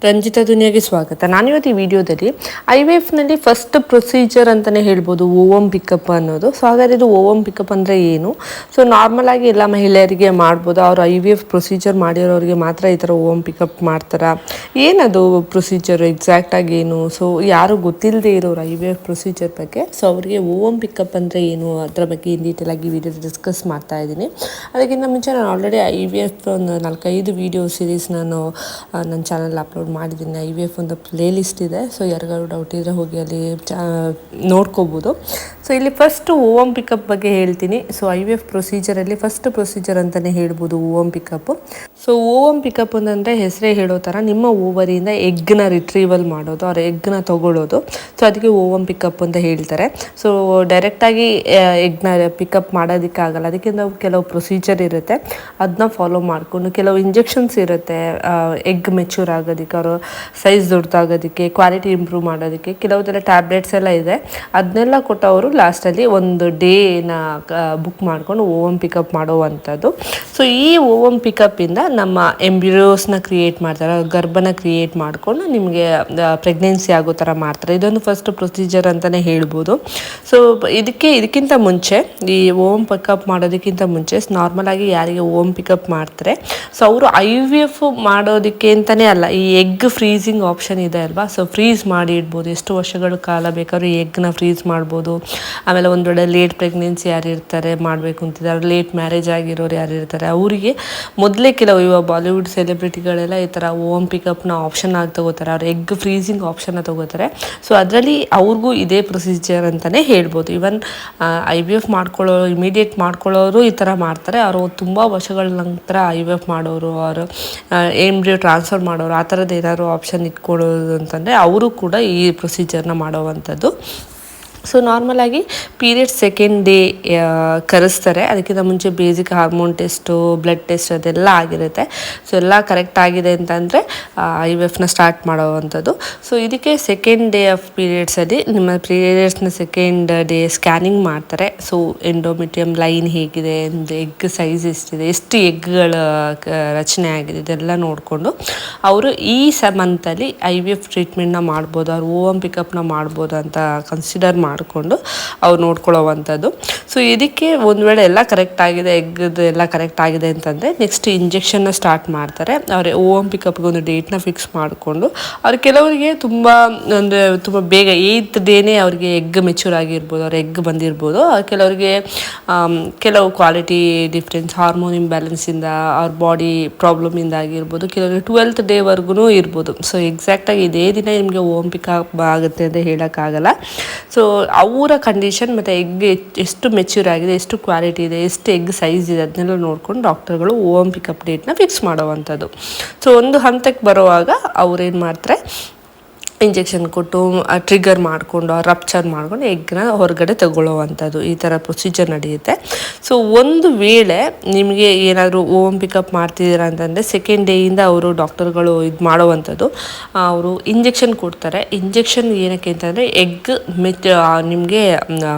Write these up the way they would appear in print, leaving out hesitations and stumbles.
ರಂಜಿತಾ ದುನಿಯಾಗೆ ಸ್ವಾಗತ. ನಾನಿವತ್ತು ಈ ವಿಡಿಯೋದಲ್ಲಿ IVFನಲ್ಲಿ ಫಸ್ಟ್ ಪ್ರೊಸೀಜರ್ ಅಂತಲೇ ಹೇಳ್ಬೋದು ಓವಮ್ ಪಿಕಪ್ ಅನ್ನೋದು. ಸೊ ಹಾಗಾದ್ರೆ ಇದು ಓವಮ್ ಪಿಕಪ್ ಅಂದರೆ ಏನು? ಸೊ ನಾರ್ಮಲ್ ಆಗಿ ಎಲ್ಲ ಮಹಿಳೆಯರಿಗೆ ಮಾಡ್ಬೋದು, ಅವರು IVF ಪ್ರೊಸೀಜರ್ ಮಾಡಿರೋರಿಗೆ ಮಾತ್ರ ಈ ಥರ ಓವಮ್ ಪಿಕಪ್ ಮಾಡ್ತಾರಾ? ಏನದು ಪ್ರೊಸೀಜರ್ ಎಕ್ಸಾಕ್ಟಾಗಿ ಏನು? ಸೊ ಯಾರು ಗೊತ್ತಿಲ್ಲದೆ ಇರೋರು IVF ಪ್ರೊಸೀಜರ್ ಬಗ್ಗೆ, ಸೊ ಅವರಿಗೆ ಓವಮ್ ಪಿಕಪ್ ಅಂದರೆ ಏನು ಅದರ ಬಗ್ಗೆ ಇನ್ ಡೀಟೇಲ್ ಆಗಿ ವಿಡಿಯೋ ಡಿಸ್ಕಸ್ ಮಾಡ್ತಾ ಇದ್ದೀನಿ. ಅದಕ್ಕಿಂತ ಮುಂಚೆ ನಾನು ಆಲ್ರೆಡಿ IVF ಒಂದು 4-5 ವಿಡಿಯೋ ಸೀರೀಸ್ ನಾನು ನನ್ನ ಚಾನಲ್ ಅಪ್ಲೋಡ್ ಮಾಡಿದ್ದೀನಿ. IVF ಒಂದು ಪ್ಲೇ ಲಿಸ್ಟ್ ಇದೆ, ಸೊ ಯಾರಿಗಾರು ಡೌಟ್ ಇದ್ದರೆ ಹೋಗಿ ಅಲ್ಲಿ ನೋಡ್ಕೋಬೋದು. ಸೊ ಇಲ್ಲಿ ಫಸ್ಟ್ ಓವಮ್ ಪಿಕಪ್ ಬಗ್ಗೆ ಹೇಳ್ತೀನಿ. ಸೊ IVF ಪ್ರೊಸೀಜರಲ್ಲಿ ಫಸ್ಟ್ ಪ್ರೊಸೀಜರ್ ಅಂತಲೇ ಹೇಳ್ಬೋದು ovum pickup. So ovum pickup ಅಂತಂದರೆ ಹೆಸರೇ ಹೇಳೋ ಥರ ನಿಮ್ಮ ಓವರಿಯಿಂದ ಎಗ್ನ ರಿಟ್ರೀವಲ್ ಮಾಡೋದು, ಅವ್ರ ಎಗ್ನ ತೊಗೊಳ್ಳೋದು. ಸೊ ಅದಕ್ಕೆ ಓವಮ್ ಪಿಕಪ್ ಅಂತ ಹೇಳ್ತಾರೆ. ಸೊ ಡೈರೆಕ್ಟಾಗಿ ಎಗ್ನ ಪಿಕಪ್ ಮಾಡೋದಕ್ಕಾಗಲ್ಲ, ಅದಕ್ಕೆ ನಾವು ಕೆಲವು ಪ್ರೊಸೀಜರ್ ಇರುತ್ತೆ, ಅದನ್ನ ಫಾಲೋ ಮಾಡಿಕೊಂಡು ಕೆಲವು ಇಂಜೆಕ್ಷನ್ಸ್ ಇರುತ್ತೆ ಎಗ್ ಮೆಚ್ಯೂರ್ ಆಗೋದಕ್ಕೆ, ಅವರು ಸೈಜ್ ದೊಡ್ಡದಾಗೋದಕ್ಕೆ, ಕ್ವಾಲಿಟಿ ಇಂಪ್ರೂವ್ ಮಾಡೋದಕ್ಕೆ ಕೆಲವುದೆಲ್ಲ ಟ್ಯಾಬ್ಲೆಟ್ಸ್ ಎಲ್ಲ ಇದೆ. ಅದನ್ನೆಲ್ಲ ಕೊಟ್ಟು ಅವರು ಲಾಸ್ಟಲ್ಲಿ ಒಂದು ಡೇನ ಬುಕ್ ಮಾಡ್ಕೊಂಡು ಓವಮ್ ಪಿಕಪ್ ಮಾಡುವಂಥದ್ದು. ಸೊ ಈ ಓವಮ್ ಪಿಕಪ್ಪಿಂದ ನಮ್ಮ ಎಂಬ್ರಿಯೋಸ್ನ ಕ್ರಿಯೇಟ್ ಮಾಡ್ತಾರೆ, ಗರ್ಭನ ಕ್ರಿಯೇಟ್ ಮಾಡಿಕೊಂಡು ನಿಮಗೆ ಪ್ರೆಗ್ನೆನ್ಸಿ ಆಗೋ ಥರ ಮಾಡ್ತಾರೆ. ಇದೊಂದು ಫಸ್ಟ್ ಪ್ರೊಸೀಜರ್ ಅಂತಲೇ ಹೇಳ್ಬೋದು. ಸೊ ಇದಕ್ಕಿಂತ ಮುಂಚೆ ಈ ಓವಮ್ ಪಿಕಪ್ ಮಾಡೋದಕ್ಕಿಂತ ಮುಂಚೆ ನಾರ್ಮಲ್ ಆಗಿ ಯಾರಿಗೆ ಓವಮ್ ಪಿಕಪ್ ಮಾಡ್ತಾರೆ, ಸೊ ಅವರು IVF ಮಾಡೋದಕ್ಕೆ ಅಂತಲೇ ಅಲ್ಲ, ಈ ಎಗ್ ಫ್ರೀಸಿಂಗ್ ಆಪ್ಷನ್ ಇದೆ ಅಲ್ವಾ, ಸೊ ಫ್ರೀಸ್ ಮಾಡಿ ಇಡ್ಬೋದು. ಎಷ್ಟು ವರ್ಷಗಳ ಕಾಲ ಬೇಕಾದ್ರೂ ಈ ಎಗ್ನ ಫ್ರೀಸ್ ಮಾಡ್ಬೋದು. ಆಮೇಲೆ ಒಂದು ವೇಳೆ ಲೇಟ್ ಪ್ರೆಗ್ನೆನ್ಸಿ ಯಾರು ಇರ್ತಾರೆ ಮಾಡಬೇಕು ಅಂತಿದ್ದಾರೆ, ಲೇಟ್ ಮ್ಯಾರೇಜ್ ಆಗಿರೋರು ಯಾರು ಇರ್ತಾರೆ ಅವರಿಗೆ ಮೊದಲೇ ಕೆಲವು ಇವಾಗ ಬಾಲಿವುಡ್ ಸೆಲೆಬ್ರಿಟಿಗಳೆಲ್ಲ ಈ ಥರ ಓವಮ್ ಪಿಕಪ್ನ ಆಪ್ಷನ್ ಆಗಿ ತಗೋತಾರೆ, ಅವ್ರು ಎಗ್ ಫ್ರೀಸಿಂಗ್ ಆಪ್ಷನ್ನ ತಗೋತಾರೆ. ಸೊ ಅದರಲ್ಲಿ ಅವ್ರಿಗೂ ಇದೇ ಪ್ರೊಸೀಜರ್ ಅಂತಲೇ ಹೇಳ್ಬೋದು. ಈವನ್ IVF ಮಾಡ್ಕೊಳ್ಳೋರು, ಇಮಿಡಿಯೇಟ್ ಮಾಡ್ಕೊಳ್ಳೋರು ಈ ಥರ ಮಾಡ್ತಾರೆ. ಅವರು ತುಂಬ ವರ್ಷಗಳ ನಂತರ IVF ಮಾಡೋರು, ಅವರು ಎಂಬ್ರಿಯೋ ಟ್ರಾನ್ಸ್ಫರ್ ಮಾಡೋರು, ಆ ಥರದ್ದು ಏನಾದ್ರು ಆಪ್ಷನ್ ಇಟ್ಕೊಳ್ಳೋದು ಅಂತಂದರೆ ಅವರು ಕೂಡ ಈ ಪ್ರೊಸೀಜರ್ನ ಮಾಡೋವಂಥದ್ದು. ಸೊ ನಾರ್ಮಲಾಗಿ ಪೀರಿಯಡ್ಸ್ ಸೆಕೆಂಡ್ ಡೇ ಕರೆಸ್ತಾರೆ. ಅದಕ್ಕಿಂತ ಮುಂಚೆ basic hormone test, blood test ಅದೆಲ್ಲ ಆಗಿರುತ್ತೆ. ಸೊ ಎಲ್ಲ ಕರೆಕ್ಟ್ ಆಗಿದೆ ಅಂತಂದರೆ IVFನ ಸ್ಟಾರ್ಟ್ ಮಾಡೋವಂಥದ್ದು. ಸೊ ಇದಕ್ಕೆ ಸೆಕೆಂಡ್ ಡೇ ಆಫ್ ಪೀರಿಯಡ್ಸಲ್ಲಿ ನಿಮ್ಮ ಪೀರಿಯಡ್ಸ್ನ ಸೆಕೆಂಡ್ ಡೇ ಸ್ಕ್ಯಾನಿಂಗ್ ಮಾಡ್ತಾರೆ. ಸೊ ಎಂಡೋಮೆಟ್ರಿಯಮ್ ಲೈನ್ ಹೇಗಿದೆ, ಎಗ್ ಸೈಜ್ ಎಷ್ಟಿದೆ, ಎಷ್ಟು ಎಗ್ಗಳ ರಚನೆ ಆಗಿದೆ, ಇದೆಲ್ಲ ನೋಡಿಕೊಂಡು ಅವರು ಈ ಮಂತಲ್ಲಿ IVF ಟ್ರೀಟ್ಮೆಂಟ್ನ ಮಾಡ್ಬೋದು, ಅವ್ರು ಓವಮ್ ಪಿಕಪ್ನ ಮಾಡ್ಬೋದು ಅಂತ ಕನ್ಸಿಡರ್ ಮಾಡಿಕೊಂಡು ಅವ್ರು ನೋಡ್ಕೊಳ್ಳೋವಂಥದ್ದು. ಸೊ ಇದಕ್ಕೆ ಒಂದು ವೇಳೆ ಎಲ್ಲ ಕರೆಕ್ಟ್ ಆಗಿದೆ, ಎಗ್ದು ಎಲ್ಲ ಕರೆಕ್ಟ್ ಆಗಿದೆ ಅಂತಂದರೆ ನೆಕ್ಸ್ಟ್ ಇಂಜೆಕ್ಷನ್ನ ಸ್ಟಾರ್ಟ್ ಮಾಡ್ತಾರೆ. ಅವ್ರ ಓವಮ್ ಪಿಕಪ್ಗೆ ಒಂದು ಡೇಟ್ನ ಫಿಕ್ಸ್ ಮಾಡಿಕೊಂಡು, ಅವ್ರು ಕೆಲವರಿಗೆ ತುಂಬ ಬೇಗ 8th ಡೇನೇ ಅವ್ರಿಗೆ ಎಗ್ ಮೆಚ್ಯೂರ್ ಆಗಿರ್ಬೋದು, ಅವ್ರ ಎಗ್ ಬಂದಿರ್ಬೋದು. ಕೆಲವರಿಗೆ ಕೆಲವು ಕ್ವಾಲಿಟಿ ಡಿಫ್ರೆನ್ಸ್, ಹಾರ್ಮೋನ್ ಇಂಬ್ಯಾಲೆನ್ಸಿಂದ, ಅವ್ರ ಬಾಡಿ ಪ್ರಾಬ್ಲಮಿಂದ ಆಗಿರ್ಬೋದು. ಕೆಲವರಿಗೆ 12th ಡೇವರೆಗೂ ಇರ್ಬೋದು. ಸೊ ಎಕ್ಸಾಕ್ಟಾಗಿ ಇದೇ ದಿನ ನಿಮಗೆ ಓವಮ್ ಪಿಕಪ್ ಆಗುತ್ತೆ ಅಂತ ಹೇಳೋಕ್ಕಾಗಲ್ಲ. ಸೊ ಅವರ ಕಂಡೀಷನ್ ಮತ್ತು ಎಗ್ ಎಷ್ಟು ಮೆಚ್ಯೂರ್ ಆಗಿದೆ, ಎಷ್ಟು ಕ್ವಾಲಿಟಿ ಇದೆ, ಎಷ್ಟು ಎಗ್ ಸೈಜ್ ಇದೆ ಅದನ್ನೆಲ್ಲ ನೋಡ್ಕೊಂಡು ಡಾಕ್ಟರ್ಗಳು ಓವಮ್ ಪಿಕಪ್ ಡೇಟ್ನ ಫಿಕ್ಸ್ ಮಾಡೋವಂಥದ್ದು. ಸೊ ಒಂದು ಹಂತಕ್ಕೆ ಬರುವಾಗ ಅವ್ರೇನು ಮಾಡ್ತಾರೆ, ಇಂಜೆಕ್ಷನ್ ಕೊಟ್ಟು ಟ್ರಿಗರ್ ಮಾಡಿಕೊಂಡು ರಪ್ಚರ್ ಮಾಡ್ಕೊಂಡು ಎಗ್ನ ಹೊರಗಡೆ ತಗೊಳ್ಳೋವಂಥದ್ದು, ಈ ಥರ ಪ್ರೊಸೀಜರ್ ನಡೆಯುತ್ತೆ. ಸೊ ಒಂದು ವೇಳೆ ನಿಮಗೆ ಏನಾದರೂ ಓವಮ್ ಪಿಕಪ್ ಮಾಡ್ತಿದ್ದೀರಾ ಅಂತಂದರೆ ಸೆಕೆಂಡ್ ಡೇಯಿಂದ ಅವರು ಡಾಕ್ಟರ್ಗಳು ಇದು ಮಾಡೋವಂಥದ್ದು, ಅವರು ಇಂಜೆಕ್ಷನ್ ಕೊಡ್ತಾರೆ. ಇಂಜೆಕ್ಷನ್ ಏನಕ್ಕೆ ಅಂತಂದರೆ ಎಗ್ ನಿಮಗೆ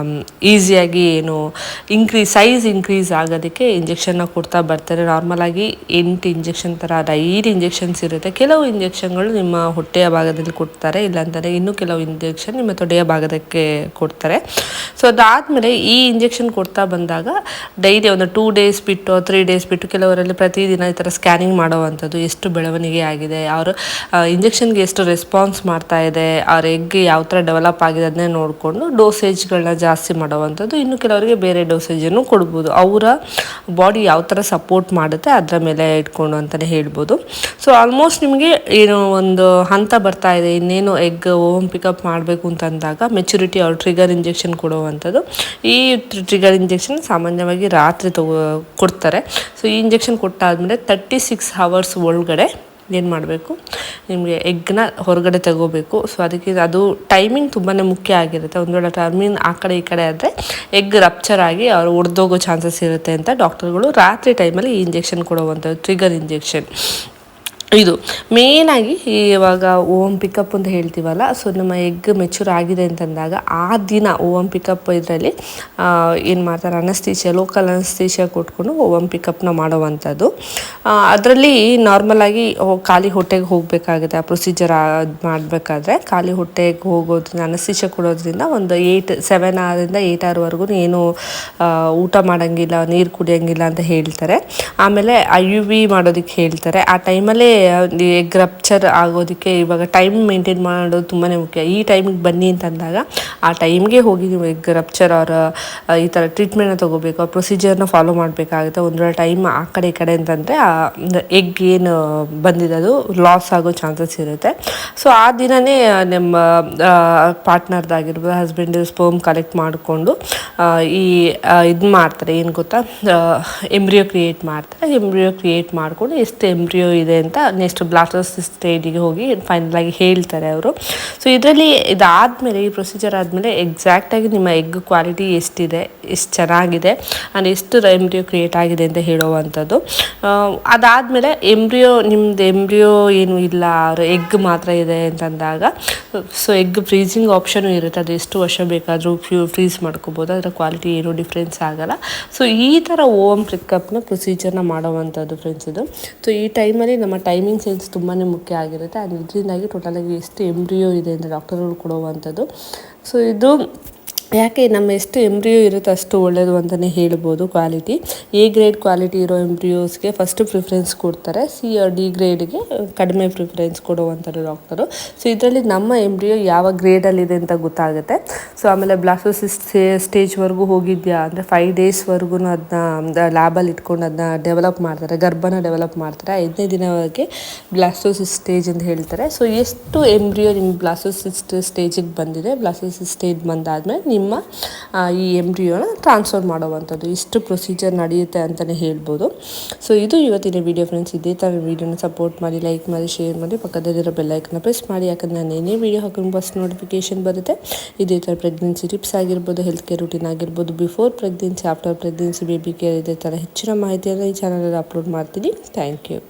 ಈಸಿಯಾಗಿ ಸೈಜ್ ಇನ್ಕ್ರೀಸ್ ಆಗೋದಕ್ಕೆ ಇಂಜೆಕ್ಷನ್ನ ಕೊಡ್ತಾ ಬರ್ತಾರೆ. ನಾರ್ಮಲಾಗಿ 8 ಇಂಜೆಕ್ಷನ್ ಥರ 5 ಇಂಜೆಕ್ಷನ್ಸ್ ಇರುತ್ತೆ. ಕೆಲವು ಇಂಜೆಕ್ಷನ್ಗಳು ನಿಮ್ಮ ಹೊಟ್ಟೆಯ ಭಾಗದಲ್ಲಿ ಕೊಡ್ತಾರೆ, ಇಲ್ಲಾಂದರೆ ಇನ್ನೂ ಕೆಲವು ಇಂಜೆಕ್ಷನ್ ನಿಮ್ಮ ತೊಡೆಯ ಭಾಗದಕ್ಕೆ ಕೊಡ್ತಾರೆ. ಸೊ ಅದಾದಮೇಲೆ ಈ ಇಂಜೆಕ್ಷನ್ ಕೊಡ್ತಾ ಬಂದಾಗ ಡೈಲಿ ಒಂದು 2 ಡೇಸ್ ಬಿಟ್ಟು 3 ಡೇಸ್ ಬಿಟ್ಟು ಕೆಲವರಲ್ಲಿ ಪ್ರತಿದಿನ ಈ ಥರ ಸ್ಕ್ಯಾನಿಂಗ್ ಮಾಡೋವಂಥದ್ದು, ಎಷ್ಟು ಬೆಳವಣಿಗೆ ಆಗಿದೆ, ಅವರು ಇಂಜೆಕ್ಷನ್ಗೆ ಎಷ್ಟು ರೆಸ್ಪಾನ್ಸ್ ಮಾಡ್ತಾ ಇದೆ, ಅವ್ರ ಎಗ್ ಯಾವ ಥರ ಡೆವಲಪ್ ಆಗಿದೆ ಅದನ್ನೇ ನೋಡಿಕೊಂಡು ಡೋಸೇಜ್ಗಳನ್ನ ಜಾಸ್ತಿ ಮಾಡೋವಂಥದ್ದು. ಇನ್ನು ಕೆಲವರಿಗೆ ಬೇರೆ ಡೋಸೇಜನ್ನು ಕೊಡ್ಬೋದು, ಅವರ ಬಾಡಿ ಯಾವ ಥರ ಸಪೋರ್ಟ್ ಮಾಡುತ್ತೆ ಅದರ ಮೇಲೆ ಇಟ್ಕೊಂಡು ಅಂತಲೇ ಹೇಳ್ಬೋದು. ಸೊ ಆಲ್ಮೋಸ್ಟ್ ನಿಮಗೆ ಒಂದು ಹಂತ ಬರ್ತಾ ಇದೆ, ಇನ್ನೇನು ಎಗ್ ಓವಮ್ ಪಿಕಪ್ ಮಾಡಬೇಕು ಅಂತಂದಾಗ ಮೆಚುರಿಟಿ ಅವ್ರು ಟ್ರಿಗರ್ ಇಂಜೆಕ್ಷನ್ ಕೊಡುವಂಥದ್ದು. ಈ ಟ್ರಿಗರ್ ಇಂಜೆಕ್ಷನ್ ಸಾಮಾನ್ಯವಾಗಿ ರಾತ್ರಿ ಕೊಡ್ತಾರೆ. ಸೊ ಈ ಇಂಜೆಕ್ಷನ್ ಕೊಟ್ಟಾದಮೇಲೆ 36 hours ಒಳಗಡೆ ಏನು ಮಾಡಬೇಕು, ನಿಮಗೆ ಎಗ್ನ ಹೊರಗಡೆ ತಗೋಬೇಕು. ಸೊ ಅದಕ್ಕೆ ಅದು ಟೈಮಿಂಗ್ ತುಂಬಾ ಮುಖ್ಯ ಆಗಿರುತ್ತೆ. ಒಂದು ವೇಳೆ ಟೈಮಿಂಗ್ ಆ ಕಡೆ ಈ ಕಡೆ ಆದರೆ ಎಗ್ ರಪ್ಚರ್ ಆಗಿ ಅವ್ರು ಒಡೆದೋಗೋ ಚಾನ್ಸಸ್ ಇರುತ್ತೆ ಅಂತ ಡಾಕ್ಟರ್ಗಳು ರಾತ್ರಿ ಟೈಮಲ್ಲಿ ಈ ಇಂಜೆಕ್ಷನ್ ಕೊಡುವಂಥದ್ದು, ಟ್ರಿಗರ್ ಇಂಜೆಕ್ಷನ್. ಇದು ಮೇಯ್ನಾಗಿ ಇವಾಗ ಓಮ್ ಪಿಕಪ್ ಅಂತ ಹೇಳ್ತೀವಲ್ಲ, ಸೊ ನಮ್ಮ ಎಗ್ ಮೆಚೂರ್ ಆಗಿದೆ ಅಂತಂದಾಗ ಆ ದಿನ ಓಮ್ ಪಿಕಪ್ ಇದರಲ್ಲಿ ಏನು ಮಾಡ್ತಾರೆ, ಅನಸ್ತೀಶಿಯಾ, ಲೋಕಲ್ ಅನಸ್ತೀಶಿಯಾ ಕೊಟ್ಕೊಂಡು ಓಮ್ ಪಿಕಪ್ನ ಮಾಡುವಂಥದ್ದು. ಅದರಲ್ಲಿ ನಾರ್ಮಲಾಗಿ ಖಾಲಿ ಹೊಟ್ಟೆಗೆ ಹೋಗಬೇಕಾಗುತ್ತೆ. ಆ ಪ್ರೊಸೀಜರ್ ಮಾಡಬೇಕಾದ್ರೆ ಖಾಲಿ ಹೊಟ್ಟೆಗೆ ಹೋಗೋದ್ರಿಂದ ಅನಸ್ತೀಶಿಯಾ ಕೊಡೋದ್ರಿಂದ ಒಂದು 7 ಅವರಿಂದ 8 ಅವರ್ವರೆಗೂ ಏನು ಊಟ ಮಾಡೋಂಗಿಲ್ಲ, ನೀರು ಕುಡಿಯೋಂಗಿಲ್ಲ ಅಂತ ಹೇಳ್ತಾರೆ. ಆಮೇಲೆ IUV ಮಾಡೋದಕ್ಕೆ ಹೇಳ್ತಾರೆ. ಆ ಟೈಮಲ್ಲೇ ಎಗ್ ರಪ್ಚರ್ ಆಗೋದಕ್ಕೆ ಇವಾಗ ಟೈಮ್ ಮೇಂಟೈನ್ ಮಾಡೋದು ತುಂಬಾ ಮುಖ್ಯ. ಈ ಟೈಮಿಗೆ ಬನ್ನಿ ಅಂತಂದಾಗ ಆ ಟೈಮ್ಗೆ ಹೋಗಿ ನೀವು ಎಗ್ ರಪ್ಚರ್ ಈ ಥರ ಟ್ರೀಟ್ಮೆಂಟ್ನ ತೊಗೋಬೇಕು, ಆ ಪ್ರೊಸೀಜರ್ನ ಫಾಲೋ ಮಾಡಬೇಕಾಗುತ್ತೆ. ಒಂದು ವೇಳೆ ಟೈಮ್ ಆ ಕಡೆ ಈ ಕಡೆ ಅಂತಂದರೆ ಆ ಎಗ್ ಏನು ಬಂದಿದೆ ಅದು ಲಾಸ್ ಆಗೋ ಚಾನ್ಸಸ್ ಇರುತ್ತೆ. ಸೊ ಆ ದಿನವೇ ನಮ್ಮ ಪಾರ್ಟ್ನರ್ದಾಗಿರ್ಬೋದು, ಹಸ್ಬೆಂಡ್ ಸ್ಪರ್ಮ್ ಕಲೆಕ್ಟ್ ಮಾಡಿಕೊಂಡು ಈ ಇದು ಮಾಡ್ತಾರೆ, ಏನು ಗೊತ್ತಾ, ಎಂಬ್ರಿಯೋ ಕ್ರಿಯೇಟ್ ಮಾಡ್ತಾರೆ. ಎಂಬ್ರಿಯೋ ಕ್ರಿಯೇಟ್ ಮಾಡಿಕೊಂಡು ಎಷ್ಟು ಎಂಬ್ರಿಯೋ ಇದೆ ಅಂತ ನೆಕ್ಸ್ಟ್ ಬ್ಲಾಸ್ಟೋಸಿಸ್ ಸ್ಟೇಜಿಗೆ ಹೋಗಿ ಫೈನಲಾಗಿ ಹೇಳ್ತಾರೆ ಅವರು. ಸೊ ಇದರಲ್ಲಿ ಇದಾದಮೇಲೆ, ಈ ಪ್ರೊಸೀಜರ್ ಆದಮೇಲೆ ಎಕ್ಸಾಕ್ಟಾಗಿ ನಿಮ್ಮ ಎಗ್ ಕ್ವಾಲಿಟಿ ಎಷ್ಟಿದೆ, ಎಷ್ಟು ಚೆನ್ನಾಗಿದೆ ಆ್ಯಂಡ್ ಎಷ್ಟು ಎಂಬ್ರಿಯೋ ಕ್ರಿಯೇಟ್ ಆಗಿದೆ ಅಂತ ಹೇಳುವಂಥದ್ದು. ಅದಾದಮೇಲೆ ನಿಮ್ಮದು ಎಂಬ್ರಿಯೋ ಏನು ಇಲ್ಲ, ಎಗ್ ಮಾತ್ರ ಇದೆ ಅಂತಂದಾಗ ಸೊ ಎಗ್ ಫ್ರೀಸಿಂಗ್ ಆಪ್ಷನು ಇರುತ್ತೆ. ಅದು ಎಷ್ಟು ವರ್ಷ ಬೇಕಾದರೂ ಫ್ರೀಸ್ ಮಾಡ್ಕೋಬೋದು, ಅದರ ಕ್ವಾಲಿಟಿ ಏನೂ ಡಿಫ್ರೆನ್ಸ್ ಆಗೋಲ್ಲ. ಸೊ ಈ ಥರ ಓಮ್ ಪಿಕಪ್ನ ಪ್ರೊಸೀಜರ್ನ ಮಾಡೋವಂಥದ್ದು ಫ್ರೆಂಡ್ಸ್ ಇದು. ಸೊ ಈ ಟೈಮಲ್ಲಿ ನಮ್ಮ ಟೈಮಿಂಗ್ ಸೆನ್ಸ್ ತುಂಬಾ ಮುಖ್ಯ ಆಗಿರುತ್ತೆ. ಅದು ಇದರಿಂದಾಗಿ ಟೋಟಲಾಗಿ ಎಷ್ಟು ಎಂಬ್ರಿಯೋ ಇದೆ ಅಂತ ಡಾಕ್ಟರ್ಗಳು ಕೊಡುವಂಥದ್ದು. ಸೊ ಇದು ಯಾಕೆ ನಮ್ಮ ಎಷ್ಟು ಎಂಬ್ರಿಯೋ ಇರುತ್ತೆ ಅಷ್ಟು ಒಳ್ಳೆಯದು ಅಂತಲೇ ಹೇಳ್ಬೋದು. ಕ್ವಾಲಿಟಿ A ಗ್ರೇಡ್ ಕ್ವಾಲಿಟಿ ಇರೋ ಎಂಬ್ರಿಯೋಸ್ಗೆ ಫಸ್ಟು ಪ್ರಿಫರೆನ್ಸ್ ಕೊಡ್ತಾರೆ, C or D ಗ್ರೇಡ್ಗೆ ಕಡಿಮೆ ಪ್ರಿಫರೆನ್ಸ್ ಕೊಡುವಂಥದ್ದು ಡಾಕ್ಟರು. ಸೊ ಇದರಲ್ಲಿ ನಮ್ಮ ಎಂಬ್ರಿಯೋ ಯಾವ ಗ್ರೇಡಲ್ಲಿದೆ ಅಂತ ಗೊತ್ತಾಗುತ್ತೆ. ಸೊ ಆಮೇಲೆ ಬ್ಲಾಸ್ಟೋಸಿಸ್ ಸ್ಟೇಜ್ವರೆಗೂ ಹೋಗಿದ್ಯಾ ಅಂದರೆ 5 ಡೇಸ್ವರೆಗೂ ಅದನ್ನ ಲ್ಯಾಬಲ್ಲಿ ಇಟ್ಕೊಂಡು ಅದನ್ನ ಡೆವಲಪ್ ಮಾಡ್ತಾರೆ, ಗರ್ಭನ ಡೆವಲಪ್ ಮಾಡ್ತಾರೆ. 5ನೇ ದಿನವರೆಗೆ ಬ್ಲಾಸ್ಟೋಸಿಸ್ ಸ್ಟೇಜ್ ಅಂತ ಹೇಳ್ತಾರೆ. ಸೊ ಎಷ್ಟು ಎಂಬ್ರಿಯೋ ನಿಮ್ಮ ಬ್ಲಾಸ್ಟೋಸಿಸ್ ಸ್ಟೇಜಿಗೆ ಬಂದಿದೆ, ಬ್ಲಾಸ್ಟೋಸಿಸ್ ಸ್ಟೇಜ್ ಬಂದಾದಮೇಲೆ ನಿಮ್ಮ ಈ ಎಂಬ್ರಿಯೋನ ಟ್ರಾನ್ಸ್ಫರ್ ಮಾಡುವಂಥದ್ದು. ಇಷ್ಟು ಪ್ರೊಸೀಜರ್ ನಡೆಯುತ್ತೆ ಅಂತಲೇ ಹೇಳ್ಬೋದು. ಸೊ ಇದು ಇವತ್ತಿನ ವೀಡಿಯೋ ಫ್ರೆಂಡ್ಸ್. ಇದೇ ಥರ ವೀಡಿಯೋನ ಸಪೋರ್ಟ್ ಮಾಡಿ, ಲೈಕ್ ಮಾಡಿ, ಶೇರ್ ಮಾಡಿ, ಪಕ್ಕದಲ್ಲಿರೋ ಬೆಲ್ಲೈಕನ್ನ ಪ್ರೆಸ್ ಮಾಡಿ. ಯಾಕಂದರೆ ನಾನು ಏನೇ ವೀಡಿಯೋ ಹಾಕೊಂಡು ಫಸ್ಟ್ ನೋಟಿಫಿಕೇಷನ್ ಬರುತ್ತೆ. ಇದೇ ಥರ ಪ್ರೆಗ್ನೆನ್ಸಿ ಟಿಪ್ಸ್ ಆಗಿರ್ಬೋದು, ಹೆಲ್ತ್ ಕೇರ್ ರೂಟೀನ್ ಆಗಿರ್ಬೋದು, before pregnancy, after pregnancy, baby care, ಇದೇ ಥರ ಹೆಚ್ಚಿನ ಮಾಹಿತಿಯನ್ನು ಈ ಚಾನಲಲ್ಲಿ ಅಪ್ಲೋಡ್ ಮಾಡ್ತೀನಿ. Thank you.